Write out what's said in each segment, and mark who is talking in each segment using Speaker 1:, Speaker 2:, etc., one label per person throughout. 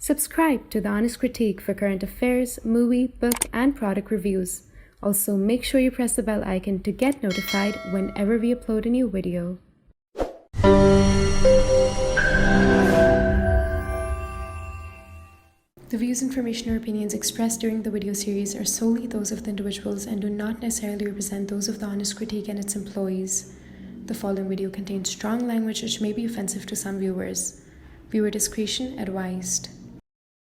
Speaker 1: Subscribe to The Honest Critique for current affairs, movie, book, and product reviews. Also, make sure you press the bell icon to get notified whenever we upload a new video. The views, information, or opinions expressed during the video series are solely those of the individuals and do not necessarily represent those of The Honest Critique and its employees. The following video contains strong language which may be offensive to some viewers. Viewer discretion advised.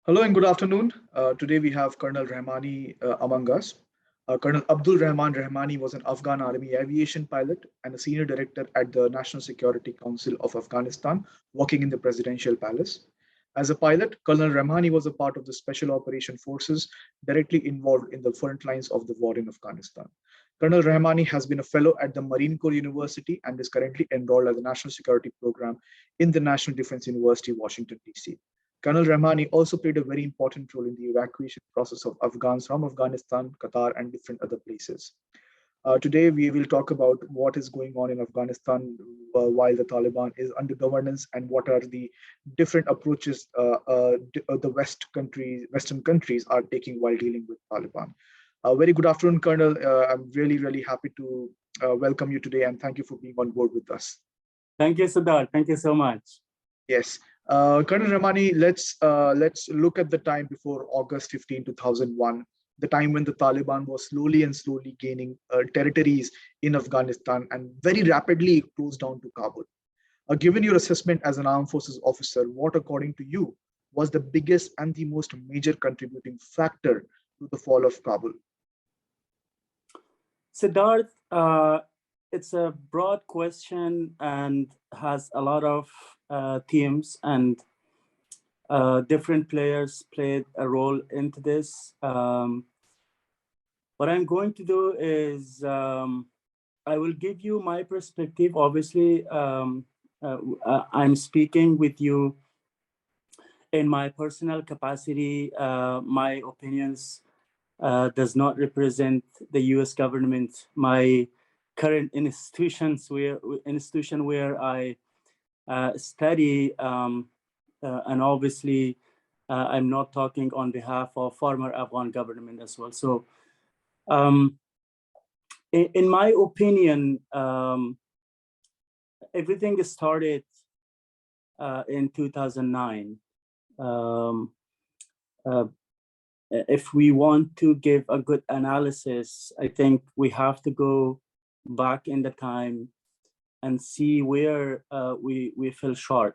Speaker 2: Hello and good afternoon. Today we have Colonel Rahmani among us. Colonel Abdul Rahman Rahmani was an Afghan Army Aviation Pilot and a senior director at the National Security Council of Afghanistan, working in the Presidential Palace. As a pilot, Colonel Rahmani was a part of the Special Operation Forces directly involved in the front lines of the war in Afghanistan. Colonel Rahmani has been a fellow at the Marine Corps University and is currently enrolled at the National Security Program in the National Defense University, Washington, D.C. Colonel Rahmani also played a very important role in the evacuation process of Afghans from Afghanistan, Qatar, and different other places. Today, we will talk about what is going on in Afghanistan while the Taliban is under governance and what are the different approaches the Western countries are taking while dealing with Taliban. Very good afternoon, Colonel. I'm really happy to welcome you today and thank you for being on board with us.
Speaker 3: Thank you, Siddharth. Thank you so much.
Speaker 2: Yes. Colonel Rahmani, let's look at the time before August 15, 2001, the time when the Taliban was slowly gaining territories in Afghanistan and very rapidly closed down to Kabul. Given your assessment as an armed forces officer, what according to you was the biggest and the most major contributing factor to the fall of Kabul?
Speaker 3: Siddharth, it's a broad question and has a lot of themes and different players played a role into this. What I'm going to do is I will give you my perspective. Obviously, I'm speaking with you in my personal capacity. My opinions does not represent the U.S. government. My current institution where I study, and obviously I'm not talking on behalf of former Afghan government as well. So in my opinion, everything started in 2009. If we want to give a good analysis, I think we have to go back in the time and see where we fell short.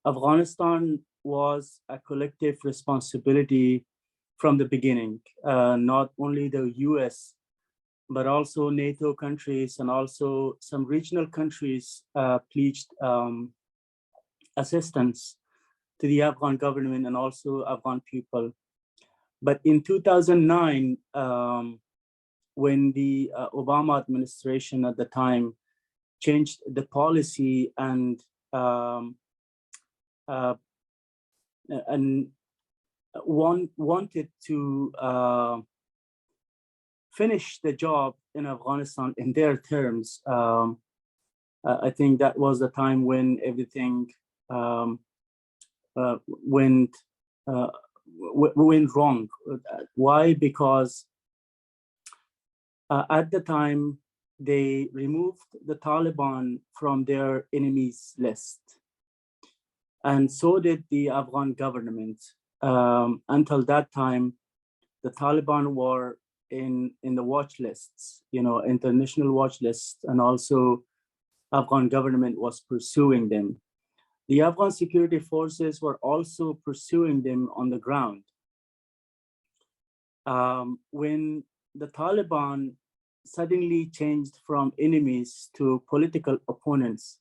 Speaker 3: Afghanistan was a collective responsibility from the beginning, not only the US, but also NATO countries and also some regional countries pledged assistance to the Afghan government and also Afghan people. But in 2009, when the Obama administration at the time changed the policy and wanted to finish the job in Afghanistan in their terms, I think that was the time when everything went wrong. Why? Because at the time, they removed the Taliban from their enemies list. And so did the Afghan government. Until that time, the Taliban were in the watch lists, international watch lists, and also Afghan government was pursuing them. The Afghan security forces were also pursuing them on the ground. When the Taliban suddenly changed from enemies to political opponents,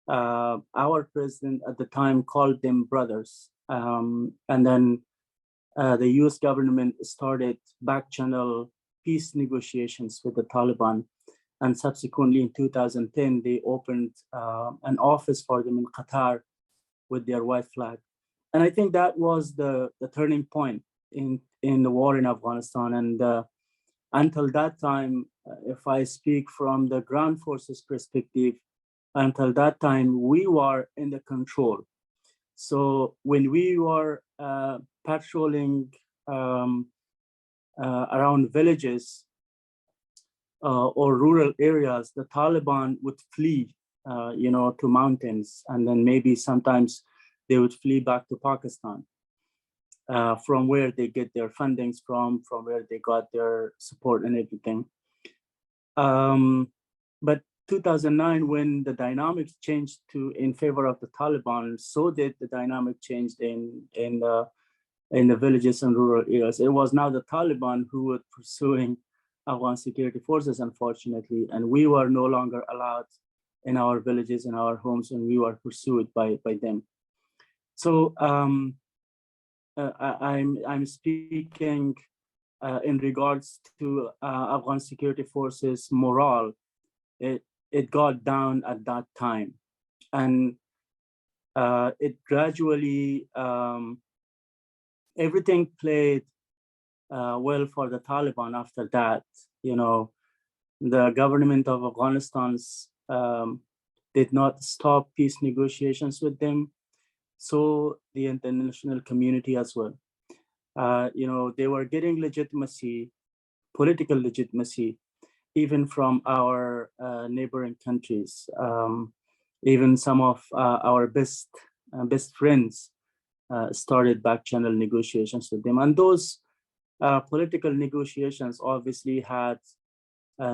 Speaker 3: our president at the time called them brothers. And then the US government started back-channel peace negotiations with the Taliban. And subsequently in 2010, they opened an office for them in Qatar with their white flag. And I think that was the turning point in the war in Afghanistan. And until that time, if I speak from the ground forces perspective, until that time, we were in the control. So when we were patrolling around villages or rural areas, the Taliban would flee, to mountains, and then maybe sometimes they would flee back to Pakistan, from where they get their fundings from where they got their support and everything. But 2009, when the dynamics changed in favor of the Taliban, so did the dynamic changed in the villages and rural areas. It was now the Taliban who were pursuing Afghan security forces, unfortunately, and we were no longer allowed in our villages, in our homes, and we were pursued by them. So I'm speaking in regards to Afghan security forces morale. It got down at that time, and it gradually everything played well for the Taliban after that. The government of Afghanistan did not stop peace negotiations with them, so the international community as well. They were getting legitimacy, political legitimacy, even from our neighboring countries. Even some of our best friends started back channel negotiations with them. And those political negotiations obviously had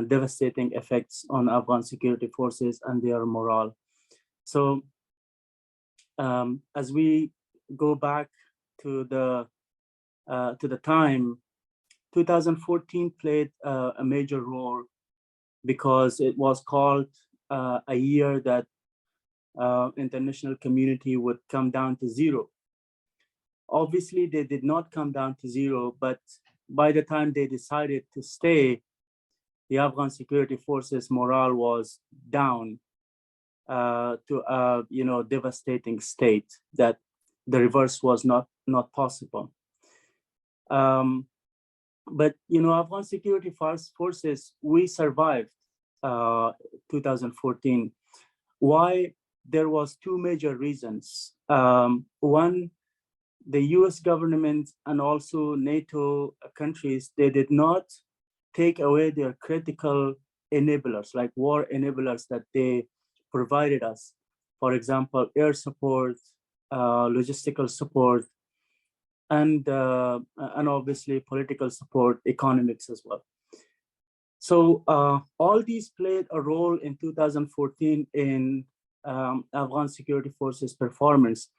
Speaker 3: devastating effects on Afghan security forces and their morale. So as we go back to the time, 2014 played a major role because it was called a year that international community would come down to zero. Obviously, they did not come down to zero, but by the time they decided to stay, the Afghan security forces morale was down to a devastating state that the reverse was not possible. But Afghan security forces, we survived 2014. Why? There was two major reasons. One, the US government and also NATO countries, they did not take away their critical enablers, like war enablers that they provided us. For example, air support, logistical support, and obviously political support, economics as well. So all these played a role in 2014 in Afghan security forces performance.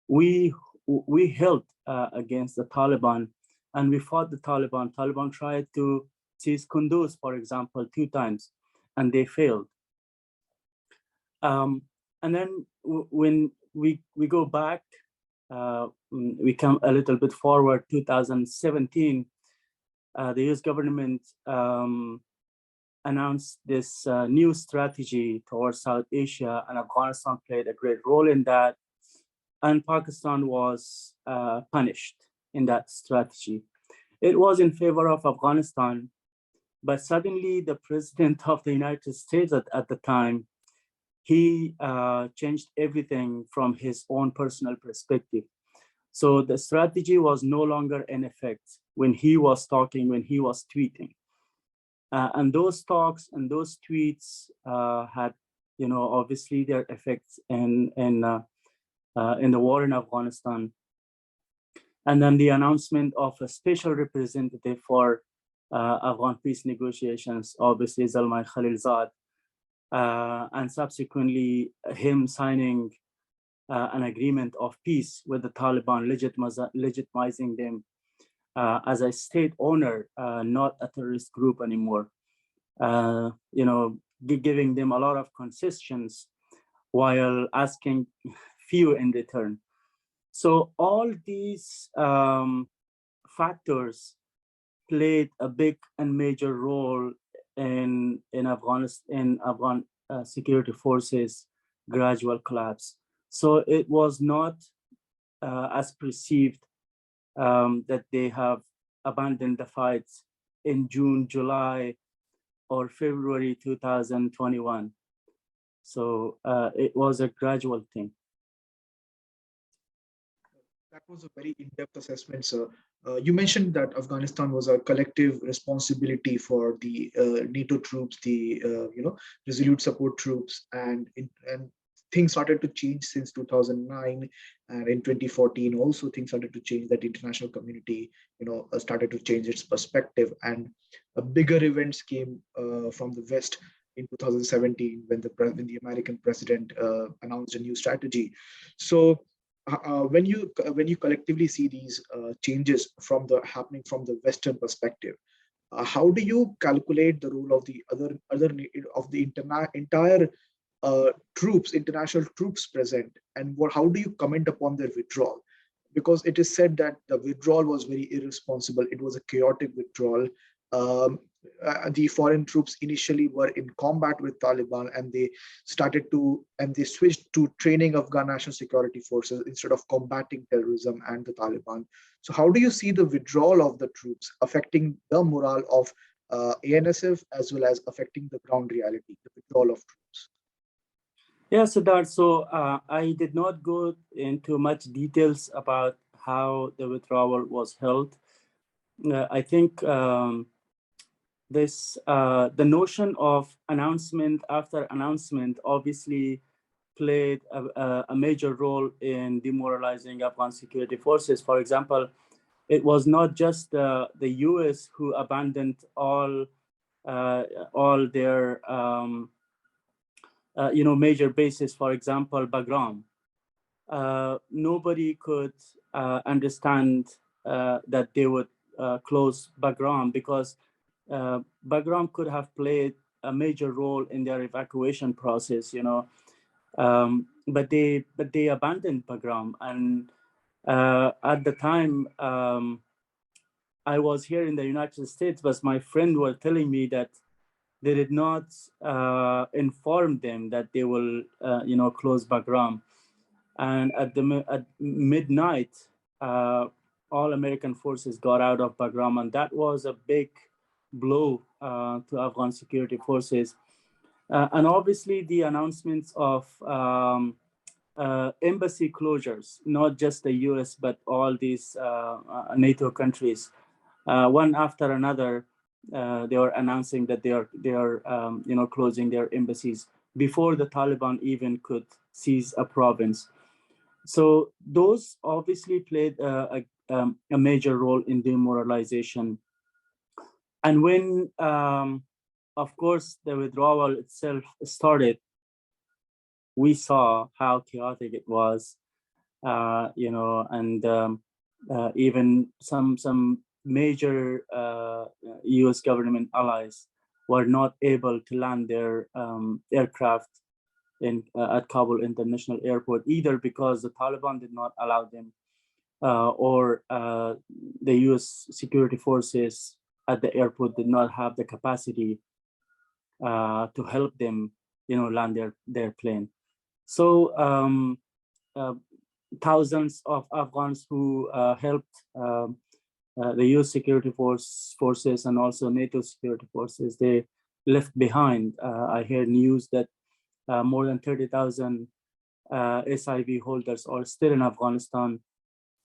Speaker 3: We held against the Taliban, and we fought the Taliban. Taliban tried to seize Kunduz, for example, 2 times, and they failed. And then when we go back, we come a little bit forward, 2017, the US government announced this new strategy towards South Asia, and Afghanistan played a great role in that. And Pakistan was punished in that strategy. It was in favor of Afghanistan, but suddenly the president of the United States at the time, he changed everything from his own personal perspective. So the strategy was no longer in effect when he was talking, when he was tweeting. And those talks and those tweets had, obviously their effects in the war in Afghanistan. And then the announcement of a special representative for Afghan peace negotiations, obviously Zalmay Khalilzad, and subsequently him signing an agreement of peace with the Taliban, legitimizing them as a state owner, not a terrorist group anymore. Giving them a lot of concessions while asking few in return. So all these factors played a big and major role in Afghan security forces' gradual collapse. So it was not as perceived that they have abandoned the fight in June, July, or February 2021. So it was a gradual thing.
Speaker 2: That was a very in-depth assessment, sir. You mentioned that Afghanistan was a collective responsibility for the NATO troops, the resolute support troops, and things started to change since 2009, and in 2014 also things started to change. That international community, started to change its perspective, and bigger events came from the West in 2017 when the American president announced a new strategy. So when you collectively see these changes from the happening from the Western perspective, how do you calculate the role of the other of the entire international troops present, and how do you comment upon their withdrawal? Because it is said that the withdrawal was very irresponsible. It was a chaotic withdrawal. Um, the foreign troops initially were in combat with Taliban, and they switched to training Afghan National Security Forces instead of combating terrorism and the Taliban. So, how do you see the withdrawal of the troops affecting the morale of ANSF as well as affecting the ground reality, the withdrawal of troops?
Speaker 3: Yeah, Siddharth. So I did not go into much details about how the withdrawal was held. I think the notion of announcement after announcement obviously played a major role in demoralizing Afghan security forces. For example, it was not just the US who abandoned all their major bases. For example, Bagram. Nobody could understand that they would close Bagram, because Bagram could have played a major role in their evacuation process, but they abandoned Bagram. And at the time, I was here in the United States, but my friend was telling me that they did not inform them that they will, close Bagram. And at midnight, all American forces got out of Bagram, and that was a big blow to Afghan security forces. And obviously, the announcements of embassy closures, not just the US, but all these NATO countries, one after another, they were announcing that they are closing their embassies before the Taliban even could seize a province. So those obviously played a major role in demoralization. And when, of course, the withdrawal itself started, we saw how chaotic it was, and even some major US government allies were not able to land their aircraft at Kabul International Airport, either because the Taliban did not allow them, or the US security forces at the airport did not have the capacity to help them, land their plane. So thousands of Afghans who helped the US security forces and also NATO security forces, they left behind. I hear news that more than 30,000 SIV holders are still in Afghanistan.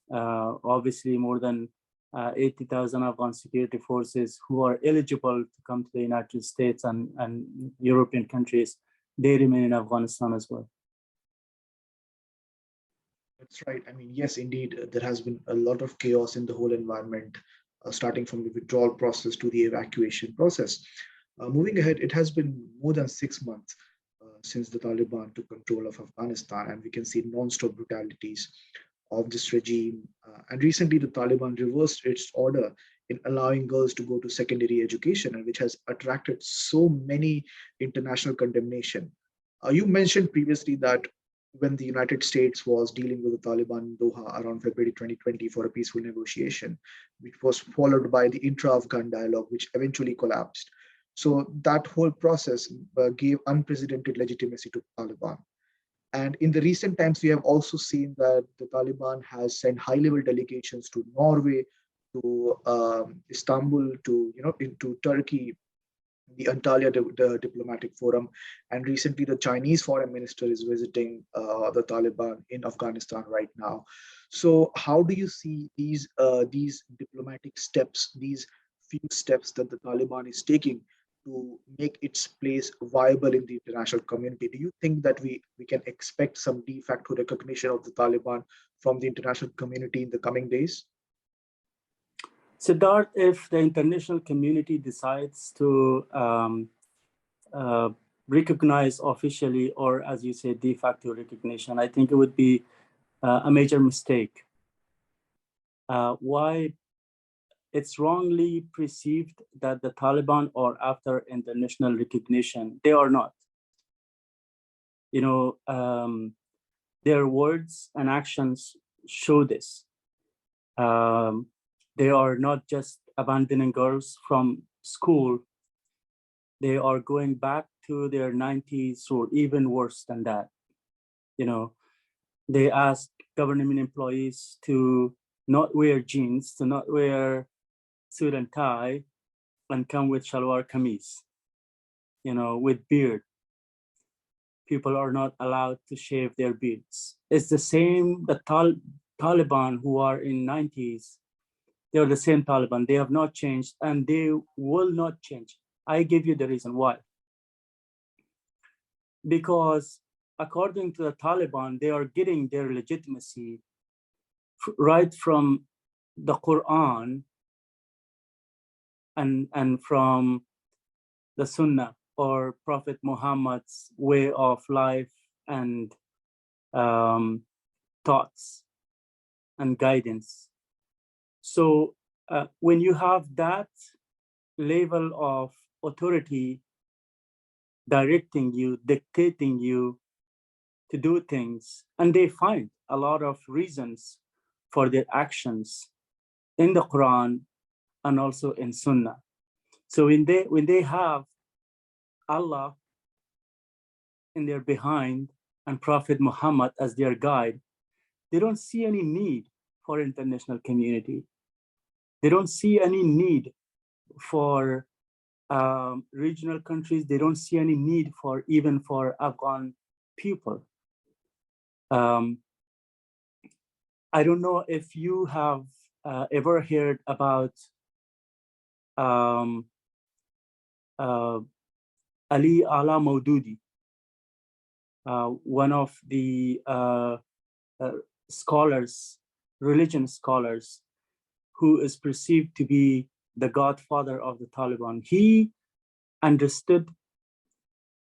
Speaker 3: Obviously, more than 80,000 Afghan security forces who are eligible to come to the United States and European countries, they remain in Afghanistan as well.
Speaker 2: That's right. I mean, yes, indeed, there has been a lot of chaos in the whole environment, starting from the withdrawal process to the evacuation process. Moving ahead, it has been more than 6 months since the Taliban took control of Afghanistan, and we can see non-stop brutalities of this regime. And recently, the Taliban reversed its order in allowing girls to go to secondary education, and which has attracted so many international condemnation. You mentioned previously that when the United States was dealing with the Taliban in Doha around February 2020 for a peaceful negotiation, which was followed by the intra-Afghan dialogue, which eventually collapsed. So that whole process gave unprecedented legitimacy to Taliban. And in the recent times, we have also seen that the Taliban has sent high-level delegations to Norway, to Istanbul, to into Turkey, the Antalya Diplomatic Forum, and recently the Chinese foreign minister is visiting the Taliban in Afghanistan right now. So, how do you see these diplomatic steps, these few steps that the Taliban is taking to make its place viable in the international community? Do you think that we can expect some de facto recognition of the Taliban from the international community in the coming days?
Speaker 3: Siddharth, if the international community decides to recognize officially, or as you say, de facto recognition, I think it would be a major mistake. Why? It's wrongly perceived that the Taliban are after international recognition. They are not. You know, their words and actions show this. They are not just abandoning girls from school. They are going back to their 90s or even worse than that. You know, they ask government employees to not wear jeans, to not wear suit and tie, and come with shalwar kameez, you know, with beard. People are not allowed to shave their beards. It's the same, the Taliban who are in 90s, they're the same Taliban. They have not changed and they will not change. I give you the reason why. Because according to the Taliban, they are getting their legitimacy right from the Quran and from the Sunnah, or Prophet Muhammad's way of life and thoughts and guidance. So when you have that level of authority directing you, dictating you to do things, and they find a lot of reasons for their actions in the Quran and also in Sunnah. So when they have Allah in their behind and Prophet Muhammad as their guide, they don't see any need for international community. They don't see any need for regional countries. They don't see any need for even for Afghan people. I don't know if you have ever heard about Ali Ala Maududi, one of the scholars, religion scholars, who is perceived to be the godfather of the Taliban. He understood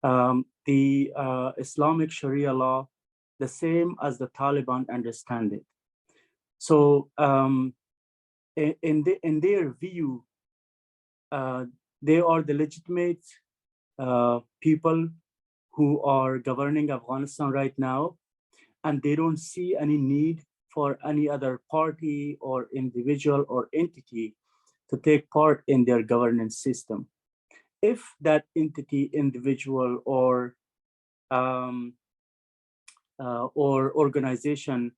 Speaker 3: the Islamic Sharia law the same as the Taliban understand it. So in their view, they are the legitimate people who are governing Afghanistan right now, and they don't see any need for any other party or individual or entity to take part in their governance system. If that entity, individual, or organization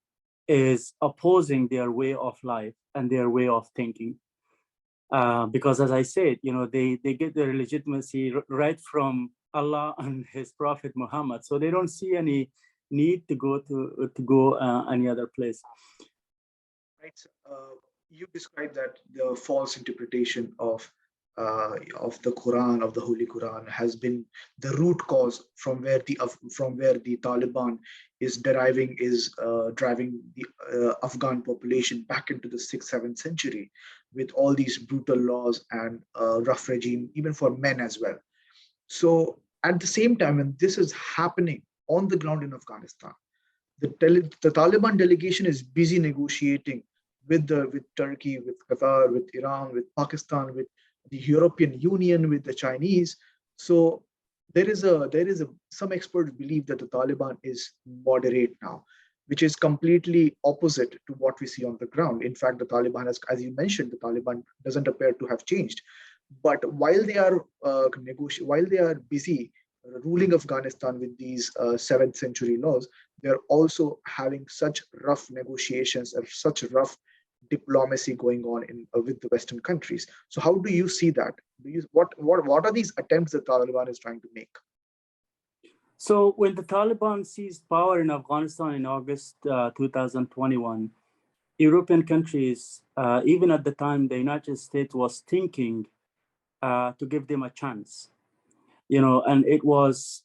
Speaker 3: is opposing their way of life and their way of thinking, because as I said, you know, they get their legitimacy right from Allah and His Prophet Muhammad, so they don't see any need to go any other place.
Speaker 2: Right. You described that the false interpretation of the Quran, of the Holy Quran, has been the root cause from where the Taliban is driving the Afghan population back into the 6th, 7th century with all these brutal laws and rough regime, even for men as well. So at the same time, when this is happening on the ground in Afghanistan, the Taliban delegation is busy negotiating with Turkey, with Qatar, with Iran, with Pakistan, with the European Union, with the Chinese. So some experts believe that the Taliban is moderate now, which is completely opposite to what we see on the ground. In fact, the Taliban has, as you mentioned, the Taliban doesn't appear to have changed. But while they are busy ruling Afghanistan with these 7th century laws, they're also having such rough negotiations and such rough diplomacy going on with the Western countries. So how do you see that? What are these attempts that Taliban is trying to make?
Speaker 3: So when the Taliban seized power in Afghanistan in August 2021, European countries, even at the time, the United States was thinking to give them a chance, and it was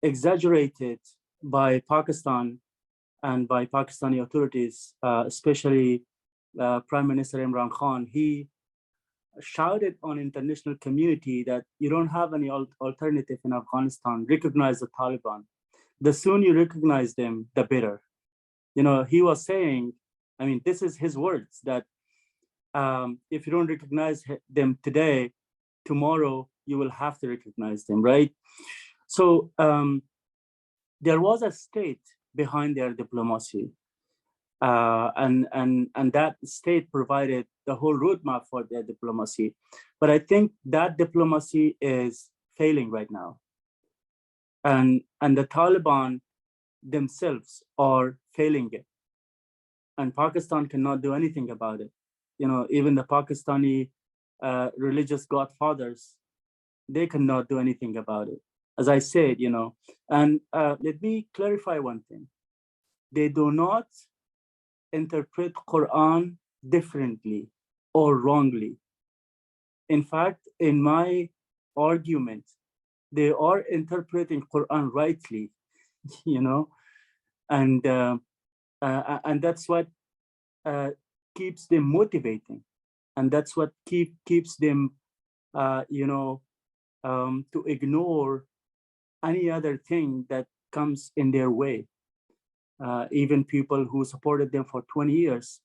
Speaker 3: exaggerated by Pakistan and by Pakistani authorities, especially Prime Minister Imran Khan. He shouted on international community that you don't have any alternative in Afghanistan. Recognize the Taliban. The sooner you recognize them, the better. He was saying, I mean, this is his words, that if you don't recognize them today, tomorrow you will have to recognize them, right? So there was a state behind their diplomacy. And that state provided the whole roadmap for their diplomacy. But I think that diplomacy is failing right now. And the Taliban themselves are failing it. And Pakistan cannot do anything about it. Even the Pakistani religious godfathers, they cannot do anything about it. As I said, and let me clarify one thing. They do not interpret Quran differently or wrongly. In fact, in my argument, they are interpreting Quran rightly, and that's what keeps them motivating, and that's what keeps them, to ignore any other thing that comes in their way. Even people who supported them for 20 years,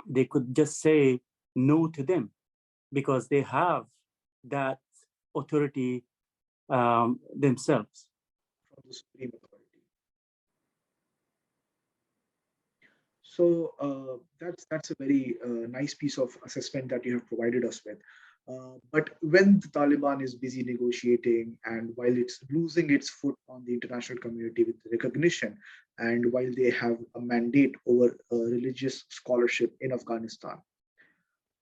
Speaker 3: they could just say no to them because they have that authority themselves.
Speaker 2: From the supreme authority. So that's a very nice piece of assessment that you have provided us with. But when the Taliban is busy negotiating, and while it's losing its foot on the international community with recognition, and while they have a mandate over religious scholarship in Afghanistan,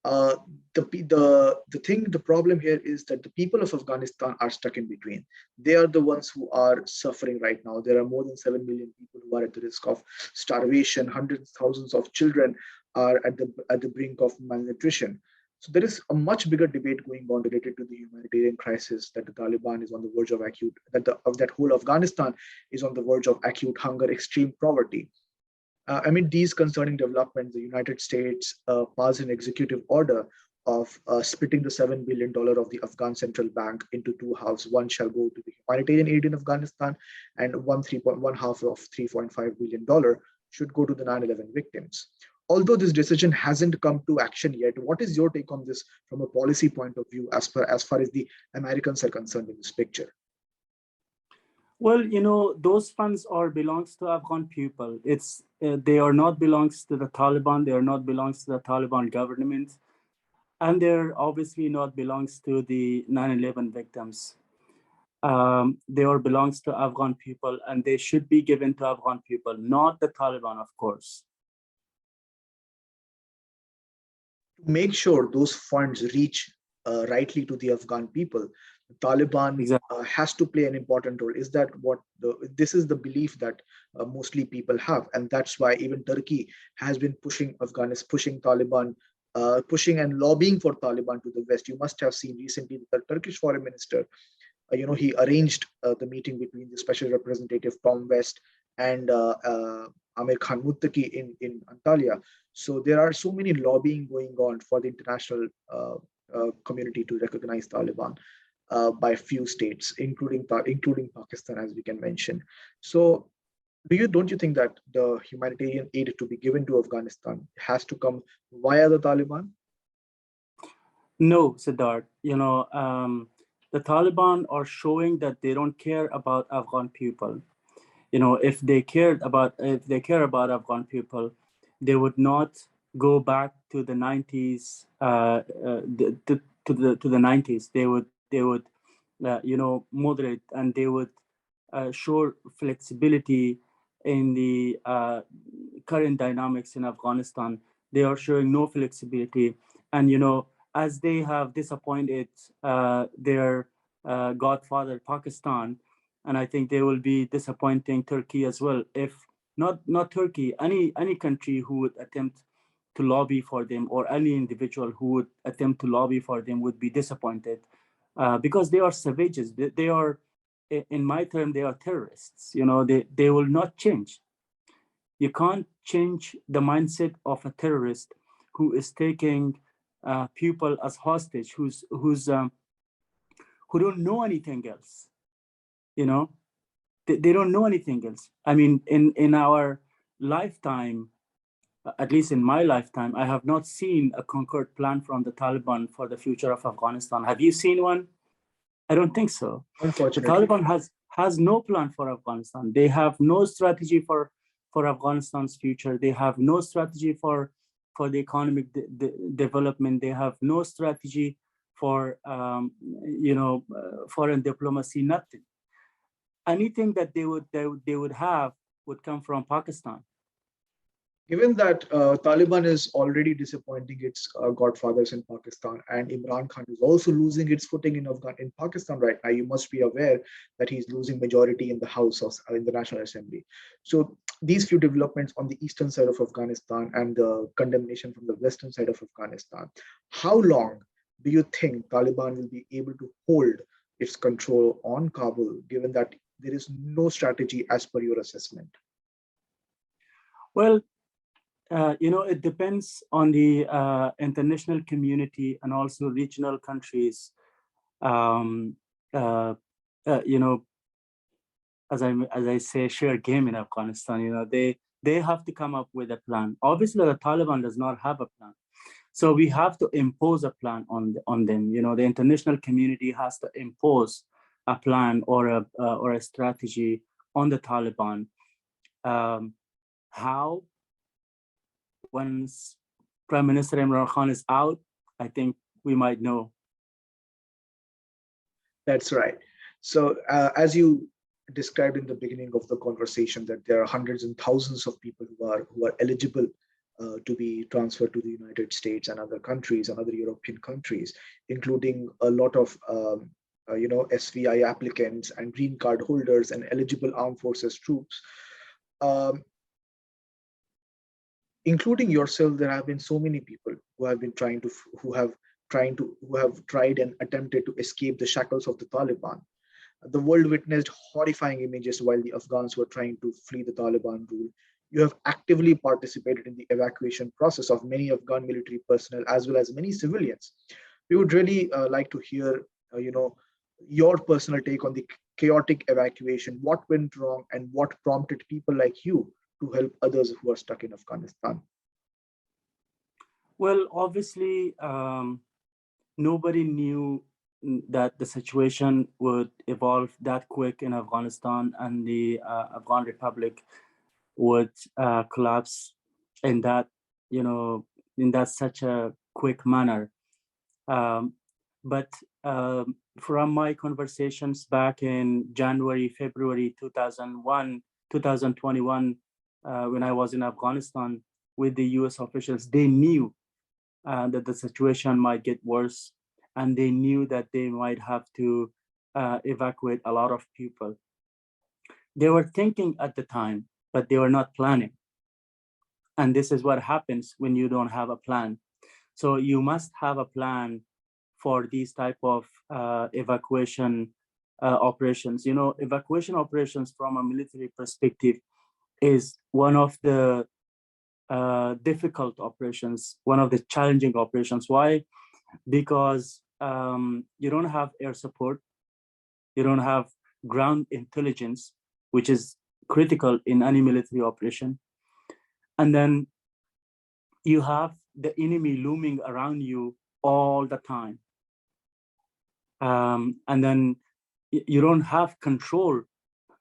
Speaker 2: uh, the problem here is that the people of Afghanistan are stuck in between. They are the ones who are suffering right now. There are more than 7 million people who are at the risk of starvation. Hundreds of thousands of children are at the brink of malnutrition. So there is a much bigger debate going on related to the humanitarian crisis, that the Taliban is on the verge of acute, that whole Afghanistan is on the verge of acute hunger, extreme poverty. Amid these concerning developments, the United States passed an executive order of splitting the $7 billion of the Afghan central bank into two halves. One shall go to the humanitarian aid in Afghanistan, and one half of $3.5 billion should go to the 9/11 victims. Although this decision hasn't come to action yet, what is your take on this from a policy point of view, as far as the Americans are concerned in this picture?
Speaker 3: Well, those funds belongs to Afghan people. They are not belongs to the Taliban. They are not belongs to the Taliban government, and they're obviously not belongs to the 9/11 victims. They all belongs to Afghan people, and they should be given to Afghan people, not the Taliban, of course.
Speaker 2: To make sure those funds reach rightly to the Afghan people, the Taliban
Speaker 3: Exactly.
Speaker 2: has to play an important role. Is that what this is the belief that mostly people have, and that's why even Turkey has been pushing Taliban, pushing and lobbying for Taliban to the West. You must have seen recently the Turkish foreign minister. He arranged the meeting between the special representative Tom West and Amir Khan Muttaqi in Antalya. So there are so many lobbying going on for the international community to recognize Taliban by few states, including Pakistan, as we can mention. So don't you think that the humanitarian aid to be given to Afghanistan has to come via the Taliban?
Speaker 3: No, Siddharth. The Taliban are showing that they don't care about Afghan people. If they care about Afghan people, they would not go back to the 90s, to the 90s. They would moderate, and they would show flexibility in the current dynamics in Afghanistan. They are showing no flexibility. And, as they have disappointed their godfather, Pakistan, and I think they will be disappointing Turkey as well. If not Turkey, any country who would attempt to lobby for them, or any individual who would attempt to lobby for them, would be disappointed because they are savages. They are, in my term, they are terrorists. They will not change. You can't change the mindset of a terrorist who is taking people as hostage, who don't know anything else. They don't know anything else. I mean, in our lifetime, at least in my lifetime, I have not seen a concrete plan from the Taliban for the future of Afghanistan. Have you seen one? I don't think so.
Speaker 2: Unfortunately,
Speaker 3: the Taliban has no plan for Afghanistan. They have no strategy for Afghanistan's future. They have no strategy for the economic development. They have no strategy for foreign diplomacy. Nothing. Anything that they would have would come from Pakistan.
Speaker 2: Given that Taliban is already disappointing its godfathers in Pakistan, and Imran Khan is also losing its footing in Pakistan right now, you must be aware that he's losing majority in the House of in the National Assembly. So these few developments on the eastern side of Afghanistan and the condemnation from the western side of Afghanistan, how long do you think Taliban will be able to hold its control on Kabul, given that there is no strategy as per your assessment?
Speaker 3: Well, it depends on the international community and also regional countries. As I say, share game in Afghanistan. They have to come up with a plan. Obviously, the Taliban does not have a plan, so we have to impose a plan on them. The international community has to impose a plan or a strategy on the Taliban. How? Once Prime Minister Imran Khan is out, I think we might know.
Speaker 2: That's right. So as you described in the beginning of the conversation, that there are hundreds and thousands of people who are eligible to be transferred to the United States and other countries and other European countries, including a lot of SVI applicants and green card holders and eligible armed forces troops. Including yourself, there have been so many people who have tried and attempted to escape the shackles of the Taliban. The world witnessed horrifying images while the Afghans were trying to flee the Taliban rule. You have actively participated in the evacuation process of many Afghan military personnel as well as many civilians. We would really like to hear, your personal take on the chaotic evacuation. What went wrong and what prompted people like you to help others who are stuck in Afghanistan?
Speaker 3: Well, obviously, nobody knew that the situation would evolve that quick in Afghanistan, and the Afghan Republic would collapse in that, such a quick manner. But from my conversations back in January, February 2021, when I was in Afghanistan with the US officials, they knew that the situation might get worse, and they knew that they might have to evacuate a lot of people. They were thinking at the time, but they were not planning. And this is what happens when you don't have a plan. So you must have a plan for these type of evacuation operations. Evacuation operations from a military perspective is one of the difficult operations, one of the challenging operations. Why? Because you don't have air support, you don't have ground intelligence, which is critical in any military operation. And then you have the enemy looming around you all the time. And then you don't have control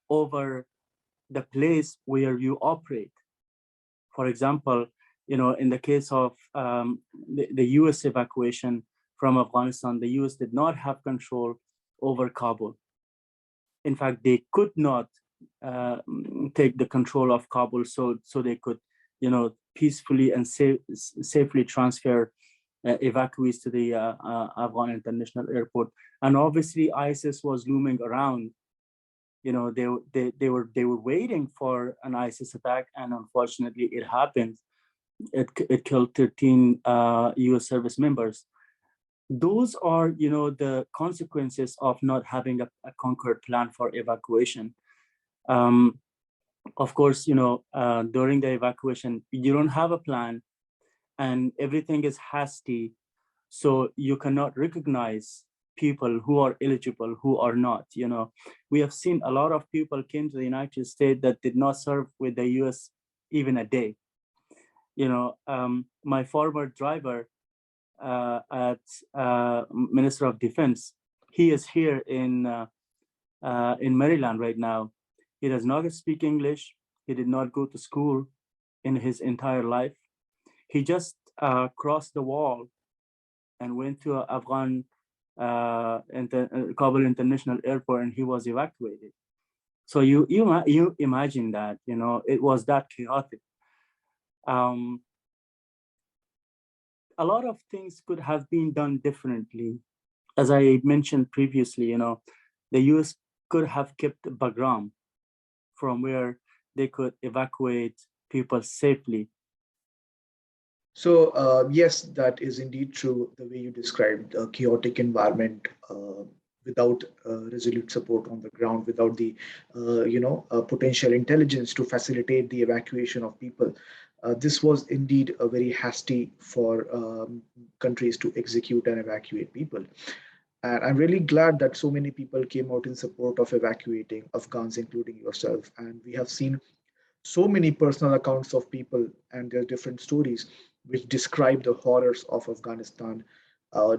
Speaker 3: over the place where you operate. For example, in the case of the US evacuation from Afghanistan, the US did not have control over Kabul. In fact, they could not take the control of Kabul so they could peacefully and safely transfer evacuees to the Afghan International Airport. And obviously ISIS was looming around. They were waiting for an ISIS attack, and unfortunately it happened. It killed 13 US service members. Those are, the consequences of not having a conquered plan for evacuation. Of course, during the evacuation, you don't have a plan and everything is hasty. So you cannot recognize people who are eligible, who are not. We have seen a lot of people came to the United States that did not serve with the US even a day. My former driver at Minister of Defense, he is here in Maryland right now. He does not speak English. He did not go to school in his entire life. He just crossed the wall and went to Afghan Kabul International Airport, and he was evacuated. So you imagine that, it was that chaotic. A lot of things could have been done differently. As I mentioned previously, the US could have kept Bagram from where they could evacuate people safely.
Speaker 2: So yes, that is indeed true. The way you described a chaotic environment without resolute support on the ground, without the potential intelligence to facilitate the evacuation of people. This was indeed a very hasty for countries to execute and evacuate people. And I'm really glad that so many people came out in support of evacuating Afghans, including yourself. And we have seen so many personal accounts of people and their different stories which describe the horrors of Afghanistan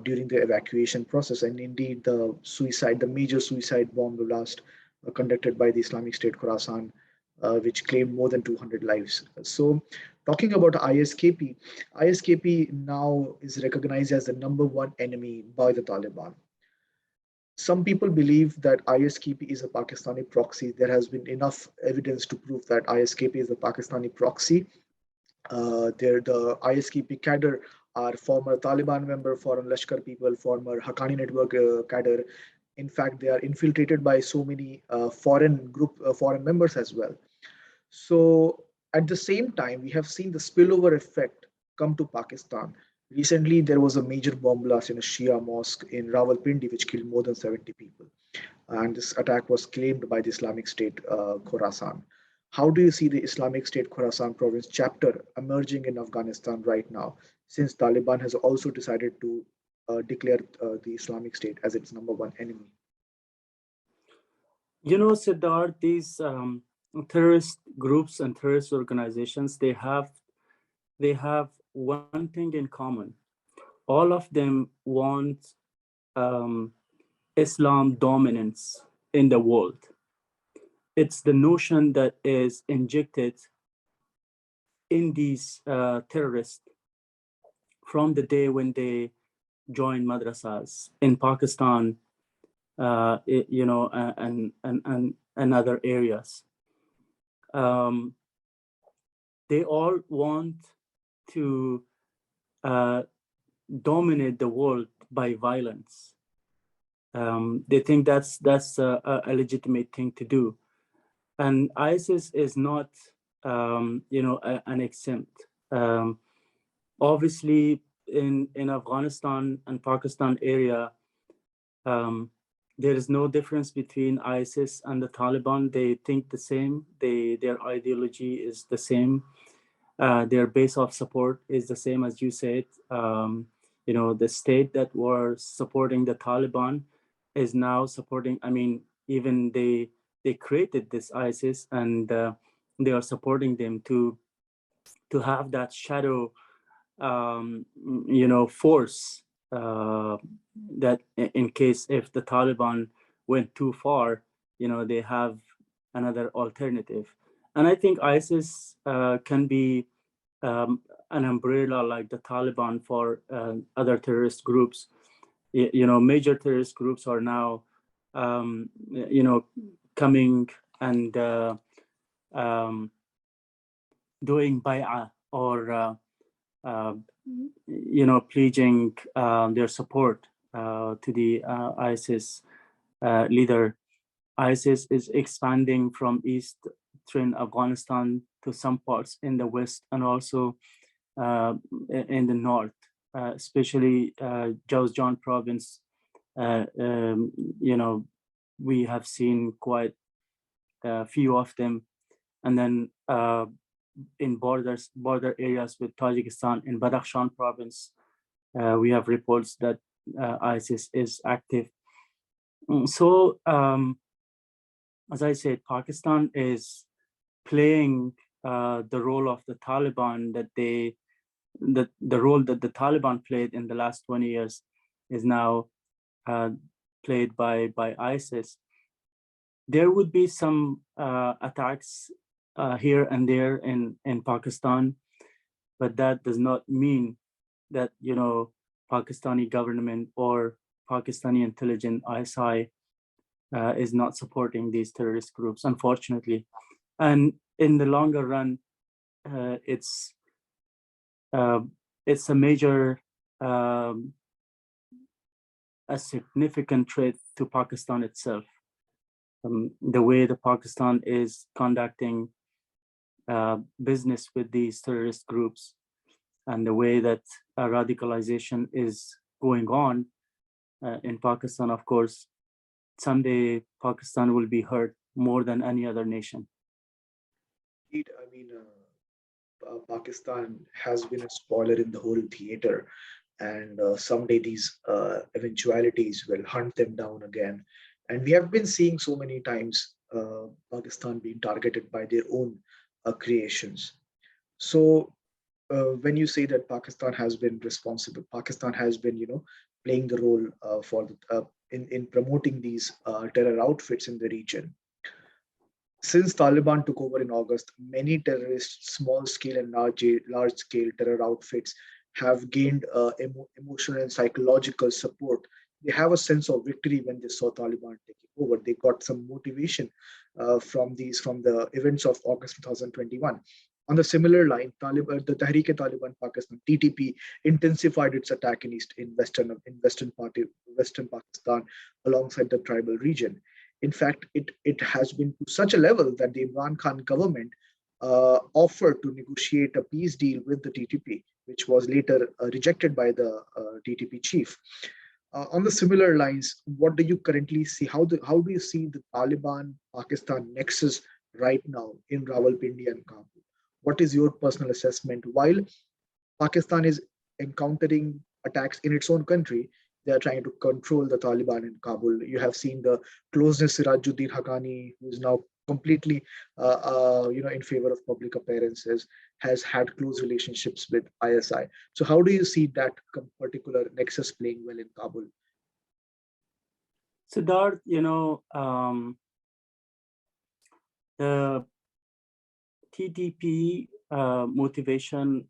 Speaker 2: during the evacuation process. And indeed, the major suicide bomb blast conducted by the Islamic State Khorasan, which claimed more than 200 lives. So, talking about ISKP, ISKP now is recognized as the #1 enemy by the Taliban. Some people believe that ISKP is a Pakistani proxy. There has been enough evidence to prove that ISKP is a Pakistani proxy. The ISKP cadre are former Taliban member, foreign Lashkar people, former Haqqani network cadre. In fact, they are infiltrated by so many foreign members as well. So at the same time, we have seen the spillover effect come to Pakistan. Recently, there was a major bomb blast in a Shia mosque in Rawalpindi, which killed more than 70 people. And this attack was claimed by the Islamic State Khorasan. How do you see the Islamic State Khorasan province chapter emerging in Afghanistan right now, since Taliban has also decided to declare the Islamic State as its #1 enemy?
Speaker 3: Siddharth, these terrorist groups and terrorist organizations, they have one thing in common. All of them want Islam dominance in the world. It's the notion that is injected in these terrorists from the day when they joined madrasas in Pakistan, and other areas. They all want to dominate the world by violence. They think that's a legitimate thing to do, and ISIS is not, an exempt. Obviously, in Afghanistan and Pakistan area, there is no difference between ISIS and the Taliban. They think the same. Their ideology is the same. Their base of support is the same, as you said. The state that was supporting the Taliban is now supporting. Even they created this ISIS, and they are supporting them to have that shadow, force, that in case if the Taliban went too far, they have another alternative. And I think ISIS can be an umbrella like the Taliban for other terrorist groups. Major terrorist groups are now, coming and doing bay'ah or pledging their support to the ISIS leader. ISIS is expanding from eastern Afghanistan to some parts in the west and also in the north, especially Jawzjan province. We have seen quite a few of them, and then in border areas with Tajikistan in Badakhshan province, we have reports that ISIS is active. So, as I said, Pakistan is playing the role of the Taliban the role that the Taliban played in the last 20 years is now played by ISIS. There would be some attacks here and there in Pakistan, but that does not mean that Pakistani government or Pakistani intelligence ISI is not supporting these terrorist groups, unfortunately. And in the longer run, it's a major, a significant threat to Pakistan itself. The way that Pakistan is conducting business with these terrorist groups and the way that radicalization is going on in Pakistan, of course, someday Pakistan will be hurt more than any other nation.
Speaker 2: Indeed, I mean, Pakistan has been a spoiler in the whole theater, and someday these eventualities will hunt them down again. And we have been seeing so many times Pakistan being targeted by their own creations. So when you say that Pakistan has been responsible, Pakistan has been, playing the role in promoting these terror outfits in the region. Since Taliban took over in August, many terrorist small-scale and large-scale terror outfits have gained emotional and psychological support. They have a sense of victory when they saw Taliban taking over. They got some motivation from the events of August 2021. On the similar line, the Tehreek-e-Taliban Pakistan (TTP) intensified its attack in western Pakistan alongside the tribal region. In fact, it has been to such a level that the Imran Khan government offered to negotiate a peace deal with the TTP, which was later rejected by the TTP chief. On the similar lines, what do you currently see? How do you see the Taliban-Pakistan nexus right now in Rawalpindi and Kabul? What is your personal assessment? While Pakistan is encountering attacks in its own country, they are trying to control the Taliban in Kabul. You have seen the closeness Sirajuddin Haqqani, who is now completely, in favor of public appearances, has had close relationships with ISI. So how do you see that particular nexus playing well in Kabul?
Speaker 3: Siddharth, the TTP motivation,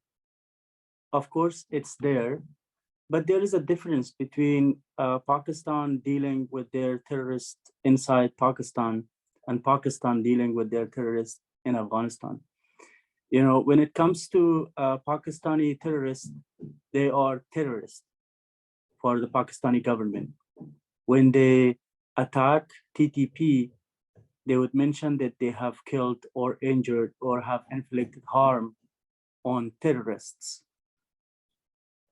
Speaker 3: of course, it's there, but there is a difference between Pakistan dealing with their terrorists inside Pakistan and Pakistan dealing with their terrorists in Afghanistan. When it comes to Pakistani terrorists, they are terrorists for the Pakistani government. When they attack TTP, they would mention that they have killed or injured or have inflicted harm on terrorists.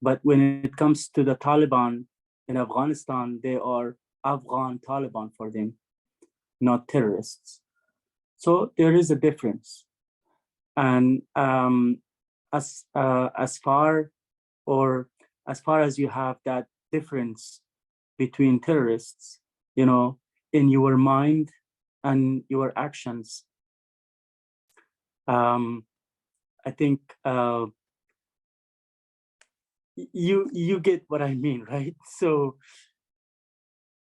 Speaker 3: But when it comes to the Taliban in Afghanistan, they are Afghan Taliban for them, not terrorists. So there is a difference. And as far as you have that difference between terrorists, in your mind and your actions, I think you get what I mean, right? So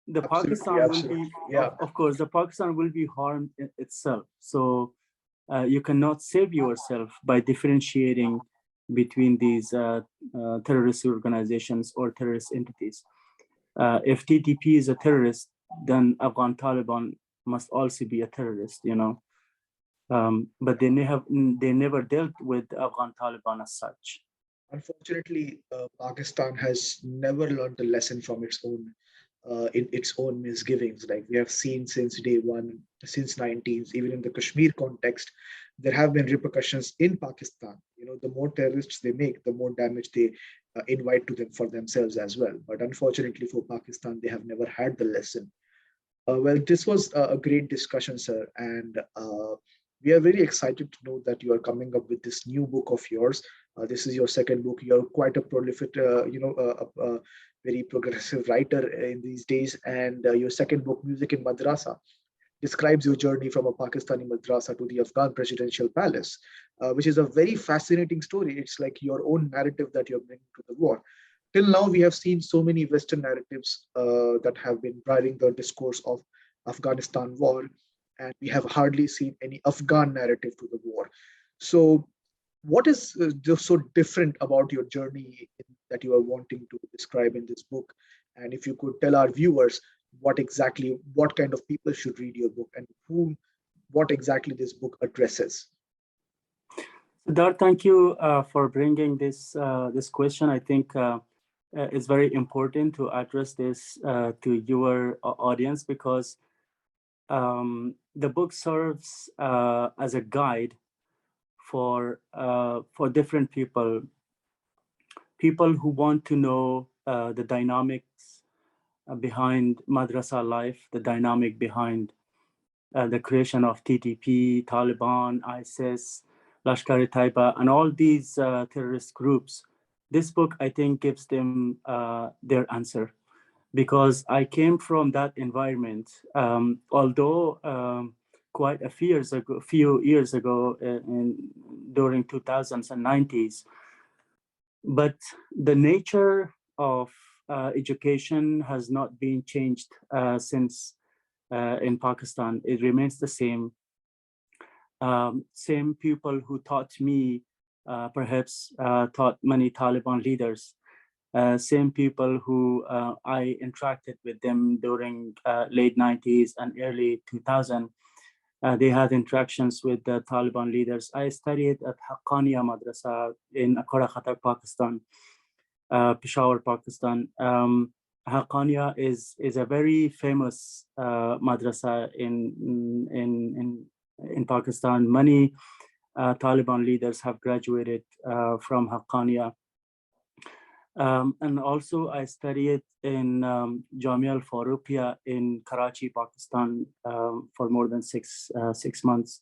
Speaker 3: the Pakistan will be, of course, the Pakistan will be harmed itself. So you cannot save yourself by differentiating between these terrorist organizations or terrorist entities. If TTP is a terrorist, then Afghan Taliban must also be a terrorist, but they never dealt with the Afghan Taliban as such.
Speaker 2: Unfortunately, Pakistan has never learned a lesson from its own misgivings. Like we have seen since day one, since 19s, even in the Kashmir context, there have been repercussions in Pakistan. You know, the more terrorists they make, the more damage they invite to them for themselves as well. But unfortunately for Pakistan, they have never had the lesson. Well, this was a great discussion, sir, and we are very excited to know that you are coming up with this new book of yours. This is your second book. You're quite a prolific, very progressive writer in these days. And your second book, Music in Madrasa, describes your journey from a Pakistani madrasa to the Afghan presidential palace, which is a very fascinating story. It's like your own narrative that you're bringing to the war. Till now, we have seen so many Western narratives that have been driving the discourse of Afghanistan war, and we have hardly seen any Afghan narrative to the war. So, what is just so different about your journey that you are wanting to describe in this book? And if you could tell our viewers what kind of people should read your book and what exactly this book addresses.
Speaker 3: Siddharth, thank you for bringing this question. I think it's very important to address this to your audience, because the book serves as a guide for different people who want to know the dynamics behind madrasa life, the dynamic behind the creation of TTP, Taliban, ISIS, Lashkar-e-Taiba, and all these terrorist groups. This book, I think, gives them their answer, because I came from that environment. Although quite a few years ago, during 2000s and 90s, but the nature of education has not been changed since in Pakistan. It remains the same. Same people who taught me perhaps taught many Taliban leaders. Same people who I interacted with them during late 90s and early 2000. They had interactions with the Taliban leaders. I studied at Haqqaniya Madrasa in Karachi, Pakistan, Peshawar, Pakistan. Haqqaniya is a very famous madrasa in Pakistan. Many Taliban leaders have graduated from Haqqaniya. And also I studied in Jamia Al-Faruqiya in Karachi, Pakistan for more than six months.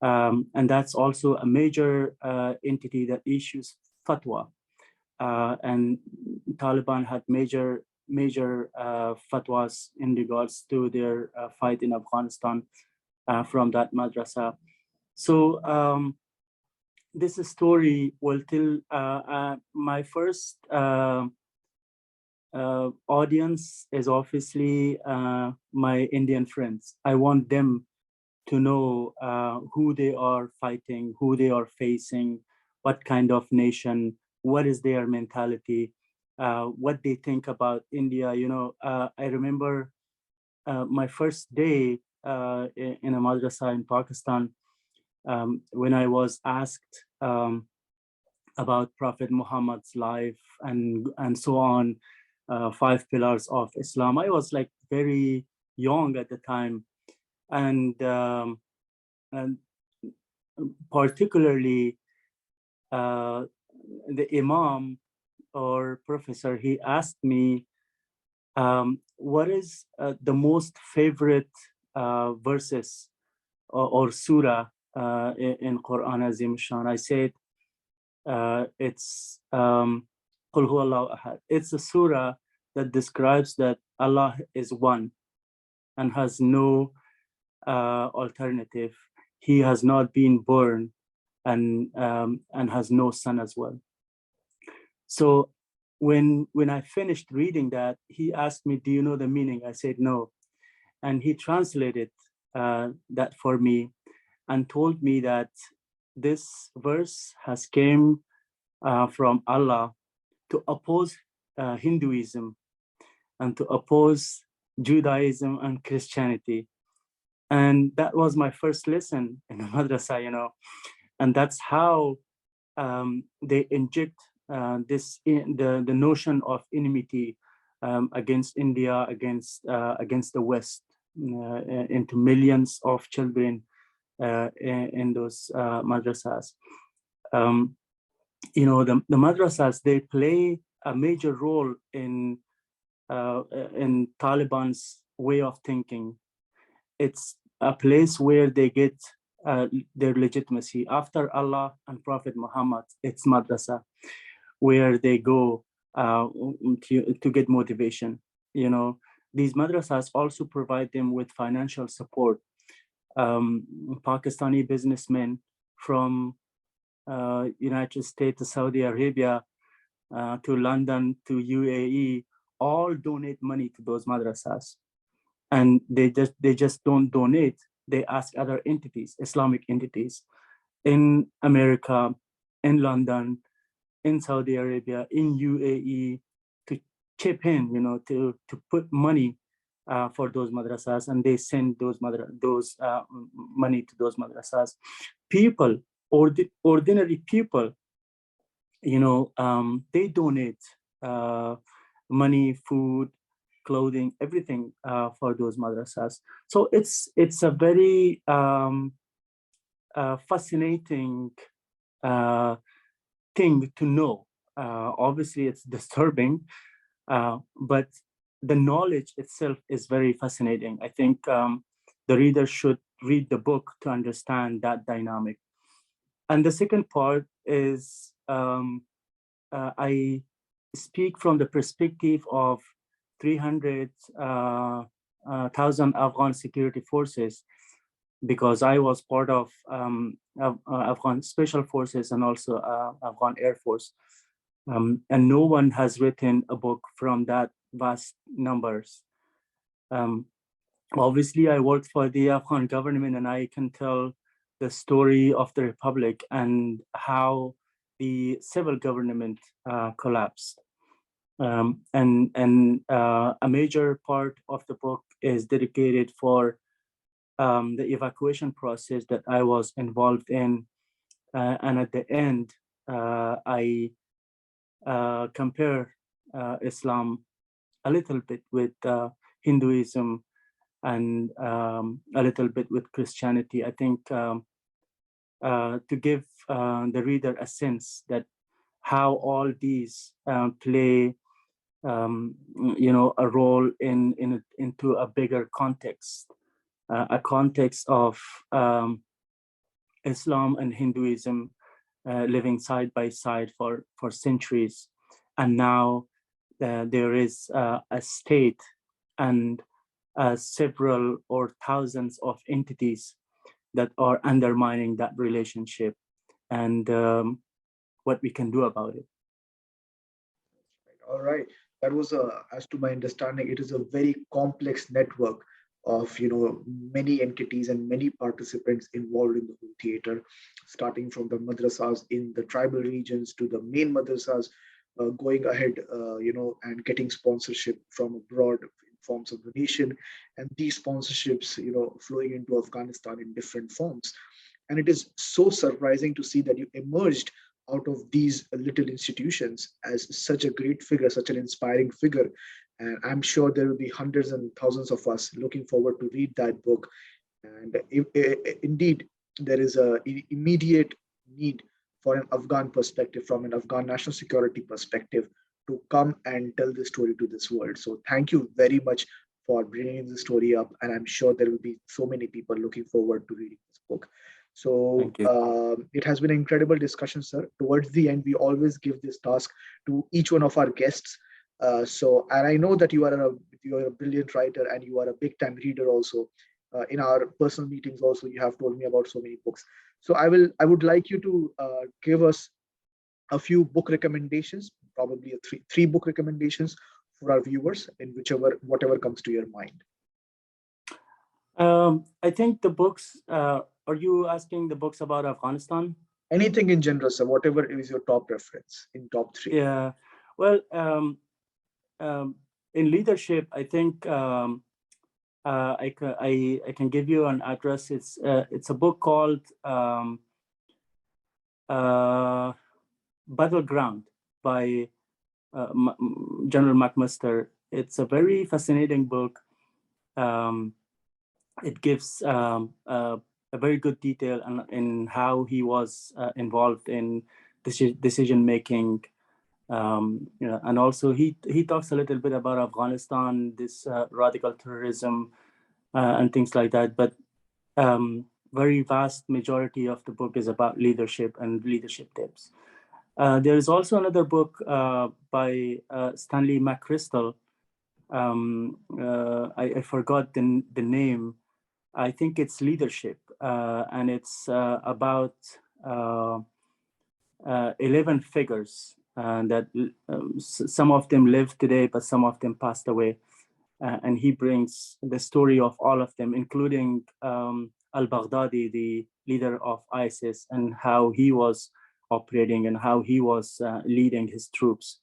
Speaker 3: And that's also a major entity that issues fatwa. And Taliban had major fatwas in regards to their fight in Afghanistan from that madrasa. So this story will tell my first audience is obviously my Indian friends. I want them to know who they are fighting, who they are facing, what kind of nation, what is their mentality, what they think about India. You know, I remember my first day in a madrasa in Pakistan, when I was asked about Prophet Muhammad's life and so on, 5 pillars of Islam. I was like very young at the time, and particularly the Imam or professor, he asked me, what is the most favorite verses or surah in Quran Azim Shan? I said, it's Qul Huwallahu Ahad. It's a surah that describes that Allah is one and has no alternative. He has not been born and has no son as well. So when I finished reading that, he asked me, do you know the meaning? I said no. And he translated that for me and told me that this verse has came from Allah to oppose Hinduism and to oppose Judaism and Christianity. And that was my first lesson in the madrasa, and that's how they inject the notion of enmity against India, against the West, into millions of children in those madrasas. The madrasas, they play a major role in Taliban's way of thinking. It's a place where they get their legitimacy. After Allah and Prophet Muhammad, it's madrasa, where they go to get motivation. These madrasas also provide them with financial support. Pakistani businessmen from United States to Saudi Arabia to London to UAE all donate money to those madrasas, and they just don't donate. They ask other entities, Islamic entities, in America, in London, in Saudi Arabia, in UAE, to chip in, to put money for those madrasas, and they send those money to those madrasas. People, ordinary people, they donate money, food, clothing, everything for those madrasas. So it's a very fascinating thing to know. Obviously, it's disturbing, but the knowledge itself is very fascinating. I think the reader should read the book to understand that dynamic. And the second part is I speak from the perspective of 300,000 Afghan security forces, because I was part of Afghan Special Forces and also Afghan Air Force. And no one has written a book from that vast numbers. Obviously, I worked for the Afghan government, and I can tell the story of the Republic and how the civil government collapsed. And a major part of the book is dedicated for the evacuation process that I was involved in. And at the end, I compare Islam a little bit with Hinduism and a little bit with Christianity. I think to give the reader a sense that how all these play a role into a bigger context, a context of Islam and Hinduism living side by side for centuries. And now there is a state and several or thousands of entities that are undermining that relationship, and what we can do about it.
Speaker 2: All right. That was as to my understanding, it is a very complex network of many entities and many participants involved in the whole theater, starting from the madrasas in the tribal regions to the main madrasas, going ahead, and getting sponsorship from abroad in forms of donation, and these sponsorships, flowing into Afghanistan in different forms. And it is so surprising to see that you emerged out of these little institutions as such a great figure, such an inspiring figure. And I'm sure there will be hundreds and thousands of us looking forward to read that book. And indeed, there is a immediate need for an Afghan perspective, from an Afghan national security perspective, to come and tell the story to this world. So thank you very much for bringing the story up. And I'm sure there will be so many people looking forward to reading this book. So it has been an incredible discussion, sir. Towards the end, we always give this task to each one of our guests. And I know that you are a brilliant writer and you are a big time reader also. In our personal meetings also, you have told me about so many books. So I would like you to give us a few book recommendations, probably three book recommendations for our viewers, in whatever comes to your mind.
Speaker 3: I think the books, are you asking the books about Afghanistan?
Speaker 2: Anything in general, sir, whatever is your top preference in top three.
Speaker 3: Yeah, well, in leadership, I think I can give you an address. It's a book called Battleground by General McMaster. It's a very fascinating book. It gives a very good detail in how he was involved in decision making. And also he talks a little bit about Afghanistan, this radical terrorism and things like that. But very vast majority of the book is about leadership and leadership tips. There is also another book by Stanley McChrystal. I forgot the name. I think it's Leadership, and it's about 11 figures that some of them live today, but some of them passed away. And he brings the story of all of them, including al-Baghdadi, the leader of ISIS, and how he was operating and how he was leading his troops,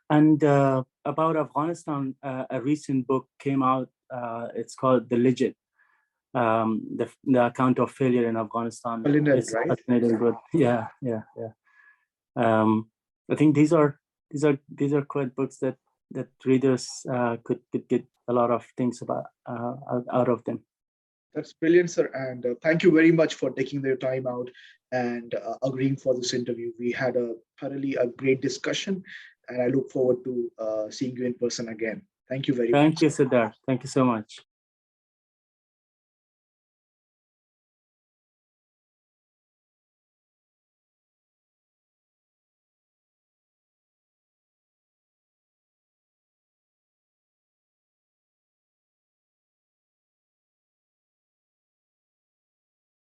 Speaker 3: And about Afghanistan, a recent book came out. It's called The Legit, the account of failure in Afghanistan.
Speaker 2: It's right?
Speaker 3: Fascinating book. Yeah. I think these are quite books that readers could get a lot of things about out of them.
Speaker 2: That's brilliant, sir. And thank you very much for taking the time out and agreeing for this interview. We had a great discussion, and I look forward to seeing you in person again. Thank you very much.
Speaker 3: Thank you, Siddharth. Thank you so much.